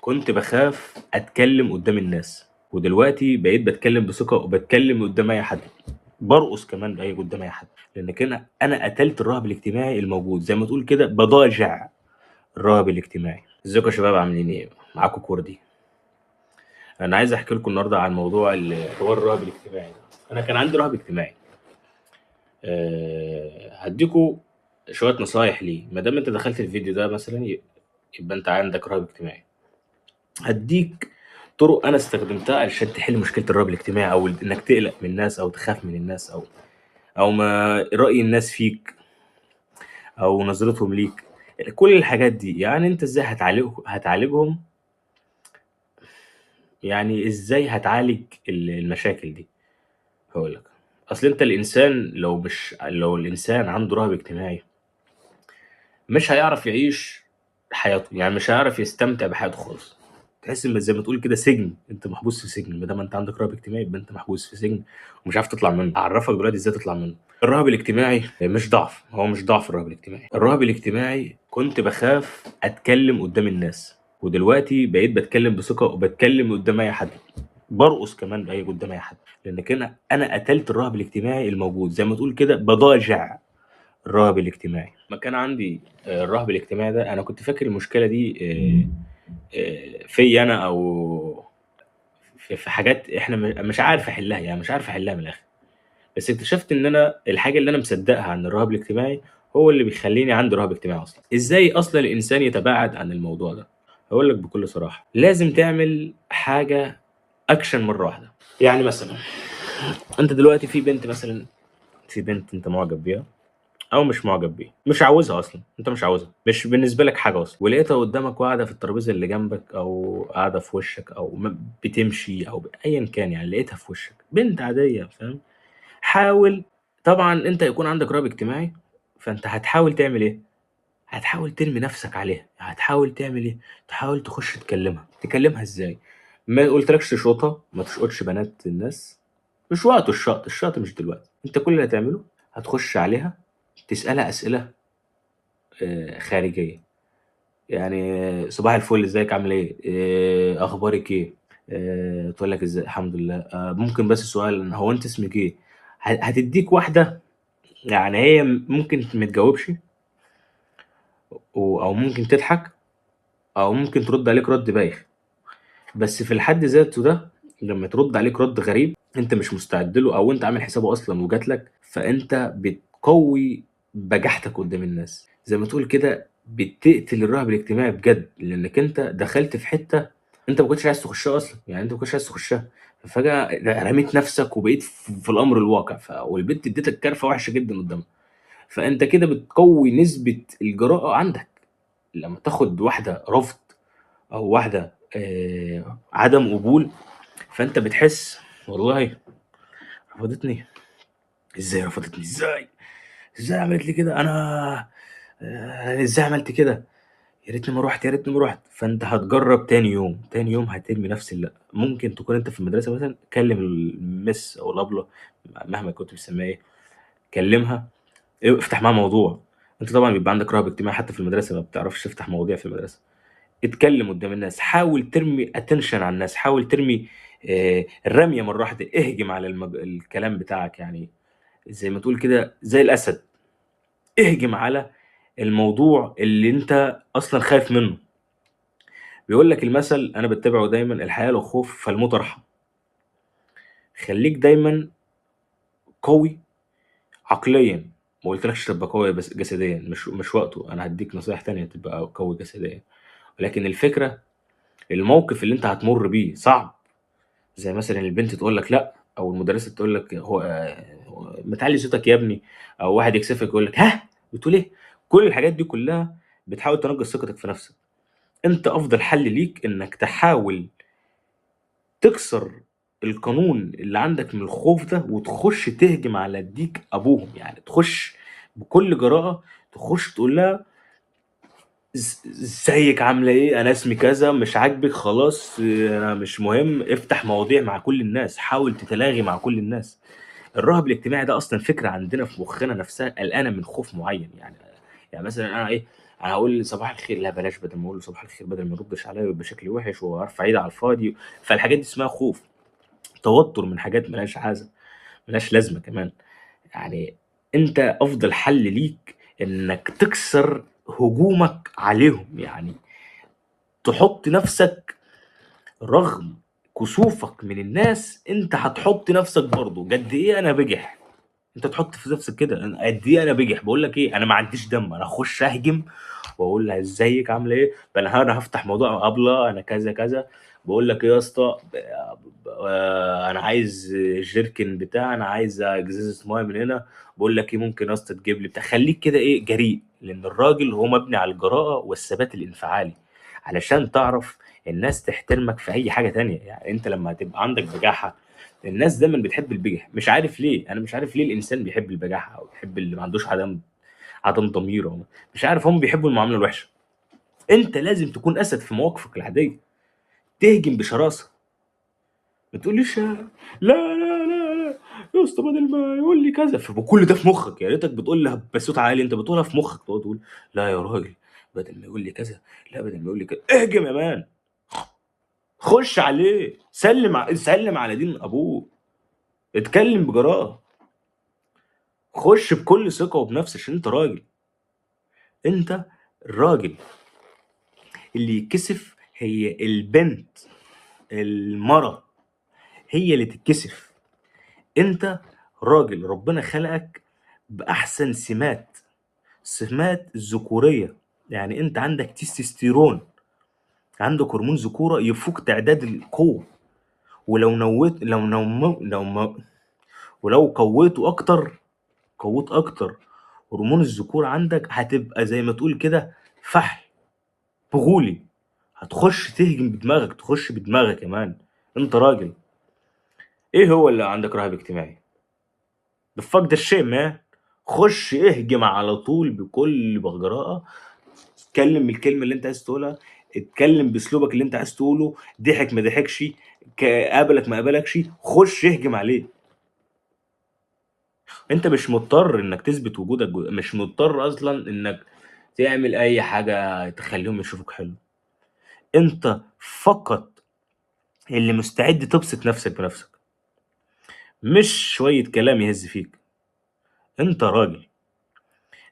كنت باخاف أتكلّم قدّام الناس، ودلوقتي بقيت باتكلّم بثقة وباتكلّم قدّام أي حد، بارقص كمان قدّام أي حد، لإن كده أنا قتلت الرهب الاجتماعي الموجود، زي ما تقول كده باضاجع الرهب الاجتماعي. ازيكم يا شباب عاملين إيه؟ معاكم كوردي. أنا عايز أحكي لكم النهارده عن موضوع حوار الرهب الاجتماعي ده. أنا كان عندي رهب اجتماعي. هادّيكم شوية نصايح ليه، ما دام أنت دخلت الفيديو ده مثلًا يبقى أنت عندك رهب اجتماعي. هادّيك طرق أنا استخدمتها علشان تحل مشكلة الرهاب الاجتماعي أو إنك تقلق من الناس أو تخاف من الناس أو ما رأي الناس فيك أو نظرتهم ليك، كل الحاجات دي. يعني أنت إزاي هتعالجهم، يعني إزاي هتعالج المشاكل دي؟ هاقول لك. أصل أنت الإنسان لو الإنسان عنده رهاب اجتماعي مش هيعرف يعيش حياته، يعني مش هيعرف يستمتع بحياته خالص. تحس إن زي ما تقول كده سجن، أنت محبوس في سجن، ما دام أنت عندك رهاب اجتماعي يبقى أنت محبوس في سجن ومش عارف تطلع منه. هاعرّفك دلوقتي إزاي تطلع منه. الرهاب الاجتماعي مش ضعف، هو مش ضعف الرهاب الاجتماعي. الرهاب الاجتماعي كنت باخاف أتكلم قدّام الناس، ودلوقتي بقيت باتكلم بثقة وباتكلم قدّام أي حد، بارقص كمان قدّام أي حد، لإن كده أنا قتلت الرهب الاجتماعي الموجود، زي ما تقول كده باضاجع الرهب الاجتماعي. لمّا كان عندي الرهب الاجتماعي ده، أنا كنت فاكر المشكلة دي فيّا أنا أو في حاجات إحنا مش عارف أحلّها، يعني مش عارف أحلّها من الآخر. بس اكتشفت إن أنا الحاجة اللي أنا مصدّقها عن الرهاب الاجتماعي هو اللي بيخلّيني عندي رهاب اجتماعي أصلًا. إزاي أصلًا الإنسان يتباعد عن الموضوع ده؟ هاقول لك بكل صراحة، لازم تعمل حاجة action مرّة واحدة. يعني مثلًا أنت دلوقتي في بنت أنت معجب بيها أو مش معجب بيها، مش عاوزها أصلًا، أنت مش عاوزها، مش بالنسبة لك حاجة أصلًا، ولقيتها قدّامك وقاعدة في الترابيزة اللي جنبك أو قاعدة في وشّك أو بتمشي أو أيًا كان، يعني لقيتها في وشّك، بنت عادية فاهم؟ حاول. طبعًا أنت هيكون عندك رهاب اجتماعي، فأنت هتحاول تعمل إيه؟ هتحاول ترمي نفسك عليها، هتحاول تعمل إيه؟ تحاول تخش تكلمها. تكلمها إزاي؟ ما قُلتلكش تشقطها، ما تشقطش بنات الناس، مش وقته الشقط، الشقط مش دلوقتي. أنت كل اللي هتعمله هتخش عليها تسألها أسئلة خارجية، يعني صباح الفل إزيِك عاملة إيه؟ أخبارِك إيه؟ تقول لك الحمد لله. ممكن بس سؤال، هو أنتِ اسمِك إيه؟ هتدّيك واحدة، يعني هي ممكن ما تجاوبش أو ممكن تضحك أو ممكن ترد عليك رد بايخ، بس في الحد ذاته ده لمّا ترد عليك رد غريب أنت مش مستعد له أو أنت عامل حسابه أصلًا وجات لك، فأنت بتقوي بجاحتك قدّام الناس، زي ما تقول كده بتقتل الرهب الاجتماعي بجد، لإنك أنت دخلت في حتة أنت ما كنتش عايز تخشها أصلًا، يعني أنت ما كنتش عايز تخشها، ففجأة رميت نفسك وبقيت في الأمر الواقع، والبنت اديتك كرفة وحشة جدًا قدّامها، فأنت كده بتقوي نسبة الجراءة عندك. لمّا تاخد واحدة رفض أو واحدة عدم قبول، فأنت بتحس والله رفضتني، إزاي رفضتني، إزاي عملت لي كده، أنا إزاي عملت كده، يا ريتني ما رُحت، يا ريتني ما رُحت. فأنت هتجرّب تاني يوم، تاني يوم هترمي نفس ممكن تكون أنت في المدرسة مثلًا كلم المِس أو الأبلة مهما كنت بتسميها إيه، كلمها، افتح معاها موضوع. أنت طبعًا بيبقى عندك رهاب اجتماعي حتى في المدرسة، ما بتعرفش تفتح مواضيع في المدرسة. اتكلم قدّام الناس، حاول ترمي attention على الناس، حاول ترمي الرمية مرّة واحدة، اهجم على الكلام بتاعك، يعني زي ما تقول كده زي الأسد، اهجم على الموضوع اللي أنت أصلًا خايف منه. بيقول لك المثل أنا باتبعه دايمًا: الحياة لو خوف فالموت أرحم. خلّيك دايمًا قوي عقليًا، ما قُلتلكش تبقى قوي بس جسديًا، مش وقته، أنا هادّيك نصايح تانية تبقى قوي جسديًا، ولكن الفكرة الموقف اللي أنت هتمُر بيه صعب. زي مثلًا البنت تقول لك لأ، أو المدرسة تقول لك ما تعلّي صوتك يا ابني، أو واحد يكسفك يقول لك ها بتقول إيه؟ كل الحاجات دي كلّها بتحاول تنقّص ثقتك في نفسك. أنت أفضل حل ليك إنك تحاول تكسر القانون اللي عندك من الخوف ده، وتخش تهجم على ديك أبوهم، يعني تخش بكل جراءة تخش تقول لها إزيِك عاملة إيه؟ أنا اسمي كذا، مش عاجبِك خلاص أنا مش مهم، افتح مواضيع مع كل الناس، حاول تتلاغي مع كل الناس. الرهب الاجتماعي ده أصلًا فكرة عندنا في مخنا نفسها قلقانة من خوف معين، يعني مثلًا أنا إيه، انا هقول صباح الخير، لا بلاش، بدل ما اقول له صباح الخير بدل ما يردش عليا ويبقى شكلي وحش وارفع ايدي على الفاضي. فالحاجات دي اسمها خوف، توتر من حاجات ملهاش عازه، ملهاش لازمه كمان. يعني انت افضل حل ليك انك تكسر هجومك عليهم، يعني تحط نفسك رغم كسوفك من الناس، انت هتحط نفسك برضه قد ايه انا بجح. انت تحط في نفسك كده قد ايه انا بجح. بقول لك ايه، انا ما عنديش دم، انا اخش اهجم واقول لها ازيك عامله ايه، بل انا هفتح موضوع ابله انا كذا كذا. بقول لك ايه يا اسطى، انا عايز جيركن بتاع، انا عايز ازازه ميه من هنا. بقول لك ايه، ممكن يا اسطى تجيب لي بتاع. خليك كده ايه، جريء، لان الراجل هو مبني على الجراءه والثبات الانفعالي، علشان تعرف الناس تحترمك في اي حاجه تانية. يعني انت لما هتبقى عندك بجاحه، الناس دايما بتحب البجح. مش عارف ليه، انا مش عارف ليه الانسان بيحب البجاحه او بيحب اللي ما عندوش عدم ضمير. مش عارف، هم بيحبوا المعامله الوحشه. انت لازم تكون اسد في مواقفك العاديه، تهجم بشراسه. ما تقوليش لا يا اسطى بدل ما يقول لي كذا، فكل ده في مخك. يا ريتك بتقول لها بصوت عالي، انت بتقولها في مخك، تقعد تقول لا يا راجل بدل ما يقول لي كذا، لا بدل ما يقول لي كذا. اهجم يا مان، خش عليه، سلم على دين ابوه، اتكلم بجراءه، خش بكل ثقه وبنفس، عشان انت راجل. انت الراجل اللي يتكسف هي البنت، المرأة هي اللي تتكسف. انت راجل، ربنا خلقك بأحسن سمات الذكورية. يعني انت عندك تستوستيرون، عندك هرمون ذكورة يفوق تعداد القوة. ولو نويت لو نوم لو ما ولو قويت اكتر هرمون الذكورة عندك، هتبقى زي ما تقول كده فحل بغولي، هتخش تهجم بدماغك، تخش بدماغك كمان. انت راجل. ايه هو اللي عندك رهاب اجتماعي؟ the fuck ده الشيء ما. خش اهجم على طول بكل جراءة، اتكلم الكلمة اللي انت عايز تقولها، اتكلم باسلوبك اللي انت عايز تقوله، ضحك ما ضحكش، قابلك ما قابلكش، خش اهجم عليه. انت مش مضطر انك تثبت وجودك مش مضطر اصلا انك تعمل اي حاجة تخليهم يشوفوك حلو. انت فقط اللي مستعد تبسط نفسك بنفسك، مش شوية كلام يهز فيك. انت راجل.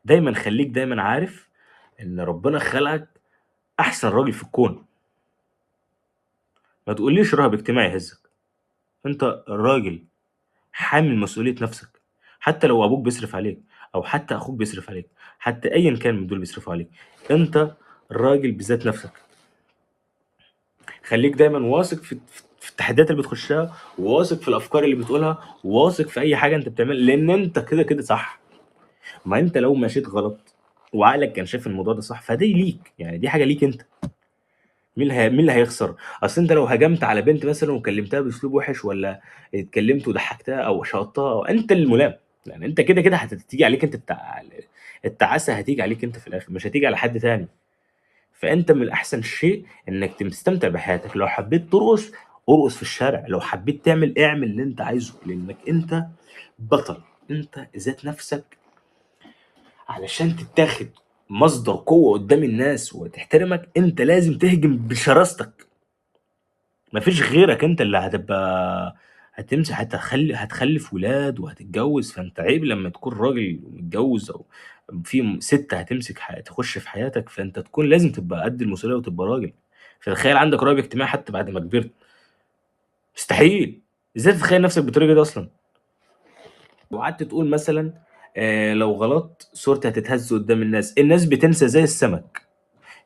دايما خليك دايما عارف ان ربنا خلقك احسن راجل في الكون. ما تقوليش رهب اجتماعي يهزك. انت راجل حامل مسؤولية نفسك. حتى لو ابوك بيصرف عليك، او حتى اخوك بيصرف عليك، حتى ايا كان من دول بيصرفوا عليك، انت راجل بذات نفسك. خليك دايما واثق في التحديات اللي بتخشها، واثق في الافكار اللي بتقولها، واثق في اي حاجه انت بتعملها، لان انت كده كده صح. ما انت لو مشيت غلط وعقلك كان شايف الموضوع ده صح، فدي ليك، يعني دي حاجه ليك انت. مين اللي هيخسر؟ اصل انت لو هجمت على بنت مثلا وكلمتها باسلوب وحش، ولا اتكلمت وضحكتها او شطها، أو انت الملام. يعني انت كده كده هتيجي عليك انت التعاسه هتيجي عليك انت في الاخر، مش هتيجي على حد تاني. فانت من الاحسن شيء انك تستمتع بحياتك. لو حبيت ترقص، ارقص في الشارع. لو حبيت اعمل اللي انت عايزه، لانك انت بطل. انت ذات نفسك. علشان تتاخد مصدر قوة قدام الناس وتحترمك، انت لازم تهجم بشراستك. مفيش غيرك انت اللي هتمسح، هتخلف ولاد وهتتجوز. فانت عيب لما تكون راجل متجوز او في ست هتمسك تخش في حياتك، فانت تكون لازم تبقى قد المسؤولية وتبقى راجل. فتخيل عندك رهاب اجتماعي حتى بعد ما كبرت، مستحيل. ازاي تتخيل نفسك بالطريقة دي اصلا؟ وقعدت تقول مثلا لو غلطت صورتي هتتهز قدام الناس. الناس بتنسى زي السمك.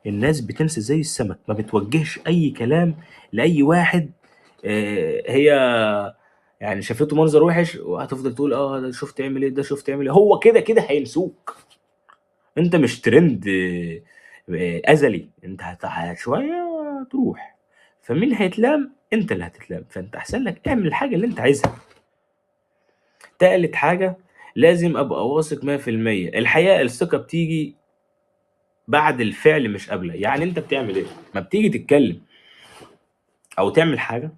الناس بتنسى زي السمك، ما بتوجهش اي كلام لاي واحد. هي يعني شافته منظر وحش وهتفضل تقول اه ده شفت عمل ايه، ده شفت عمل ايه. هو كده كده هينسوك. انت مش ترند ازلي. انت شويه وتروح. فمين هيتلام؟ انت اللي هتتلام. فانت احسن لك اعمل الحاجه اللي انت عايزها. تالت حاجه، لازم ابقى واثق 100%. الحقيقه الثقه بتيجي بعد الفعل مش قبله. يعني انت بتعمل ايه؟ ما بتيجي تتكلم او تعمل حاجه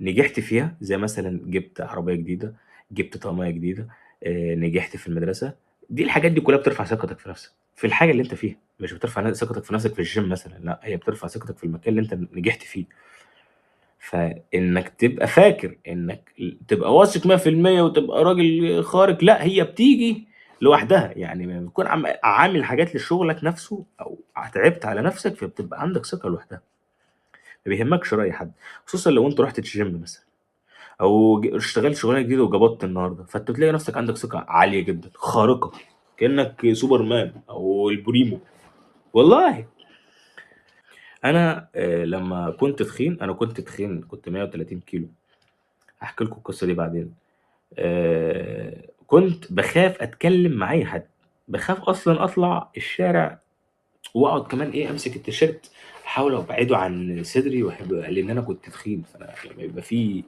نجحت فيها، زي مثلا جبت عربيه جديده، جبت طعميه جديده، نجحت في المدرسه، دي الحاجات دي كلها بترفع ثقتك في نفسك في الحاجه اللي انت فيها، مش بترفع ثقتك في نفسك في الجيم مثلا، لا هي بترفع ثقتك في المكان اللي انت نجحت فيه. فانك تبقى فاكر انك تبقى واثق 100% وتبقى راجل خارق، لا هي بتيجي لوحدها. يعني لما بتكون عامل حاجات لشغلك نفسه او تعبت على نفسك فبتبقى عندك ثقه لوحدها، ما بيهمكش راي حد. خصوصا لو انت رحت الجيم مثلا او اشتغلت شغلانه جديده وجبطت النهارده، فانت بتلاقي نفسك عندك ثقه عاليه جدا خارقه، كانك سوبر مان او البريمو. والله انا لما كنت تخين، انا كنت تخين، كنت 130 كيلو. هحكي لكم القصه دي بعدين. كنت بخاف اتكلم مع اي حد، بخاف اصلا اطلع الشارع واقعد كمان ايه امسك التيشيرت احاول ابعده عن صدري لان انا كنت تخين. فانا لما يبقى في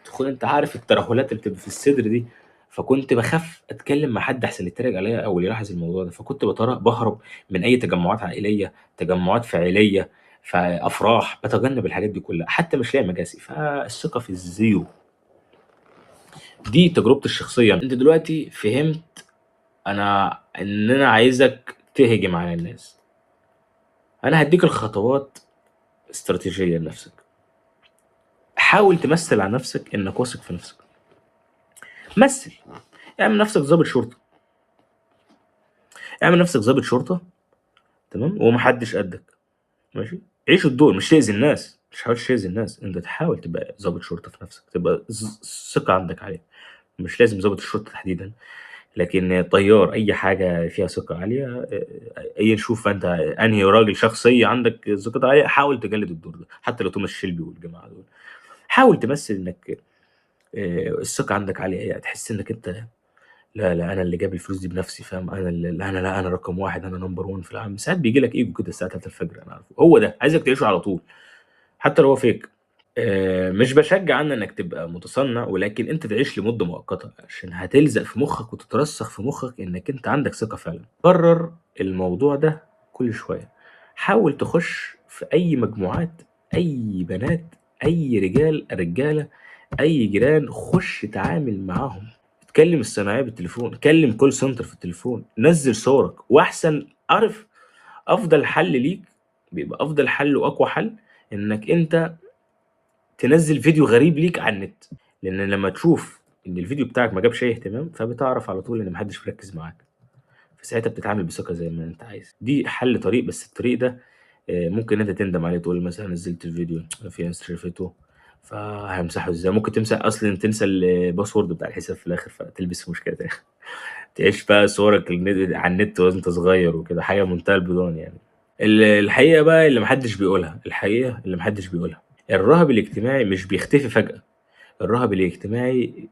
تخين انت عارف الترهلات اللي بتبقى في الصدر دي، فكنت بخاف اتكلم مع حد احسن يتريق عليا او يلاحظ الموضوع ده. فكنت بهرب من اي تجمعات عائليه، تجمعات فعاليه، فافراح، بتجنب الحاجات دي كلها حتى مش لاقي مجاسي. فالثقه في الزيرو. دي تجربتي الشخصيه. انت دلوقتي فهمت ان انا عايزك تهجم على الناس. انا هديك الخطوات استراتيجيه لنفسك. حاول تمثل على نفسك انك واثق في نفسك. مثل، اعمل نفسك ضابط شرطه، اعمل نفسك ضابط شرطه، تمام، ومحدش قدك. ماشي، عيش الدور، مش تاذي الناس، مش حاولش تاذي الناس، انت تحاول تبقى ضابط شرطه في نفسك، تبقى ثقه عندك عليه. مش لازم ضابط الشرطه تحديدا، لكن طيار اي حاجه فيها ثقه عاليه. اي شوف انت انهي راجل شخصيه عندك ثقه عاليه، حاول تجلد الدور ده. حتى لو توماس شيلبي والجماعه دول، حاول تمثل انك الثقه عندك عاليه، يعني تحس انك انت لا انا اللي جايب الفلوس دي بنفسي، فاهم؟ انا اللي لا انا رقم واحد، انا نمبر 1 في العالم. ساعات بيجي لك ايجو كده الساعه 3 الفجر، انا عارفه هو ده عايزك تعيشه على طول حتى لو هو فيك. مش بشجع انك تبقى متصنع، ولكن انت تعيش لمده مؤقته عشان هتلزق في مخك وتترسخ في مخك انك انت عندك ثقه فعلا. قرر الموضوع ده كل شويه. حاول تخش في اي مجموعات، اي بنات، اي رجاله، اي جيران، خش تعامل معاهم. تكلم الصناعيه بالتليفون، كلم كول سنتر في التليفون، نزل صورك. واحسن عارف افضل حل ليك، بيبقى افضل حل واقوى حل انك انت تنزل فيديو غريب ليك على النت. لان لما تشوف ان الفيديو بتاعك ما جابش اي اهتمام، فبتعرف على طول ان محدش مركز معاك، فساعتها بتتعامل بثقه زي ما انت عايز. دي حل طريق، بس الطريق ده ممكن انت تندم عليه، تقول مثلا نزلت الفيديو في ناس شافته فهيمسحه ازاي. ممكن تمسح اصلا، تنسى الباسورد بتاع الحساب في الاخر فتلبس في مشكله تاني. تعيش بقى صورك على النت وانت صغير وكده، حاجه منتهى البدون يعني. الحقيقه بقى اللي محدش بيقولها، الحقيقه اللي محدش بيقولها، الرهب الاجتماعي مش بيختفي فجأة. الرهب الاجتماعي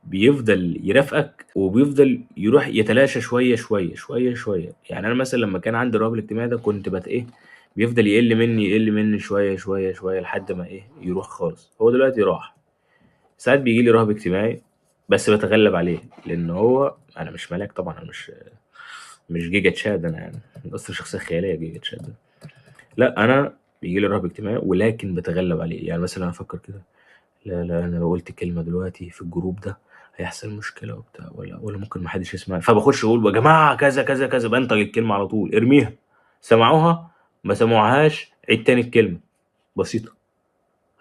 بيفضل يرافقك وبيفضل يروح يتلاشى شوية شوية شوية شوية. يعني أنا مثلا لما كان عندي الرهب الاجتماعي ده كنت إيه، بيفضل يقل مني شوية شوية شوية لحد ما إيه يروح خالص. هو دلوقتي راح. ساعات بيجي لي رهب اجتماعي بس بتغلب عليه، لأن هو أنا مش ملاك طبعا، أنا مش جيجا تشاد. أنا يعني أصلا شخصية خيالية جيجا تشاد ده. لا أنا بيجي لي رهب اجتماعي ولكن بتغلب عليه. يعني مثلا أنا أفكر كده، لا انا لو قلت كلمه دلوقتي في الجروب ده هيحصل مشكله وبتاع، ولا ممكن ما حدش يسمع، فبخش اقول يا جماعه كذا كذا كذا، بنتج الكلمه على طول، ارميها. سمعوها ما سمعوهاش، عيد تاني الكلمه، بسيطه،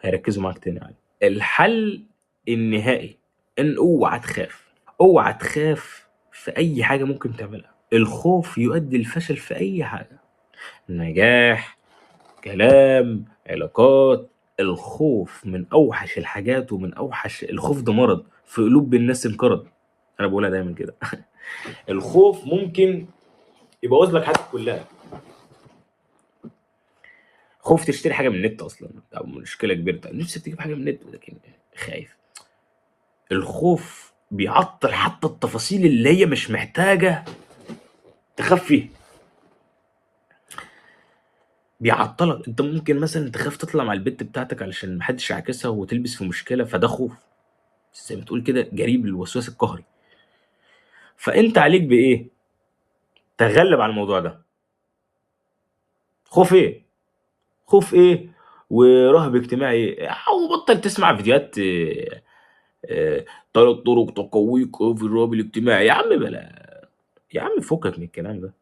هيركزوا معاك تاني عادي. الحل النهائي ان اوعى تخاف، اوعى تخاف في اي حاجه ممكن تعملها. الخوف يؤدي الفشل في اي حاجه، نجاح، كلام، علاقات. الخوف من اوحش الحاجات، ومن اوحش الخوف ده مرض في قلوب الناس انقرض. انا بقولها دايما كده. الخوف ممكن يبوظ لك حياتك كلها. خوف تشتري حاجه من النت اصلا، او مشكله كبيره، نفسك تجيب حاجه من النت لكن خايف. الخوف بيعطل حتى التفاصيل اللي هي مش محتاجه تخاف فيها، بيعطلك. انت ممكن مثلا تخاف تطلع مع البت بتاعتك علشان محدش يعاكسها وتلبس في مشكله، فده خوف زي ما تقول كده جريب للوسواس القهري. فانت عليك بايه؟ تغلب على الموضوع ده. خوف ايه؟ خوف ايه ورهب اجتماعي؟ او بطل تسمع فيديوهات 3 طرق تقويك في الرهاب الاجتماعي. يا عم بلا، يا عم فكك من الكلام ده،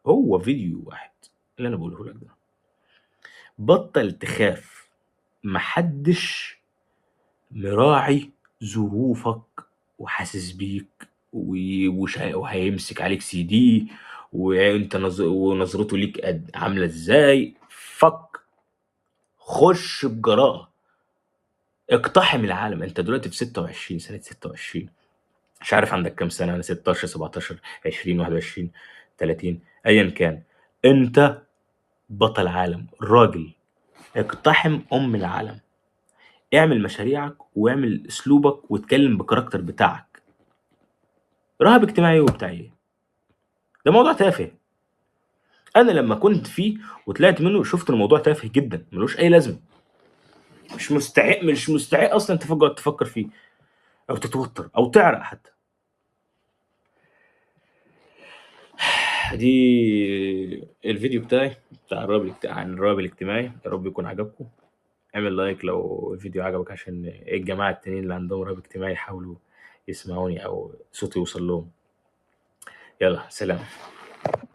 هو فيديو واحد اللي انا بقوله لك ده. بطل تخاف، محدش مراعي ظروفك وحاسس بيك وهيمسك عليك CD، وانت ونظرته ليك عامله ازاي. فك، خش بجراءه، اقتحم العالم. انت دلوقتي في 26 سنه، 26، مش عارف عندك كام سنه، انا 16 17 20 21 30 ايا كان. انت بطل عالم، راجل. اقتحم العالم، اعمل مشاريعك واعمل اسلوبك واتكلم بكاركتر بتاعك. رهب اجتماعي وبتاع ايه؟ ده موضوع تافه. انا لما كنت فيه وطلعت منه شفت الموضوع تافه جدا، ملوش اي لازمه، مش مستحق اصلا تقعد تفكر فيه او تتوتر او تعرق حتى. دي الفيديو بتاعي بتاع عن الرهاب الاجتماعي، يا رب يكون عجبكم. اعمل لايك لو الفيديو عجبك، عشان الجماعه التانيين اللي عندهم رهاب اجتماعي يحاولوا يسمعوني او صوتي يوصل لهم. يلا سلام.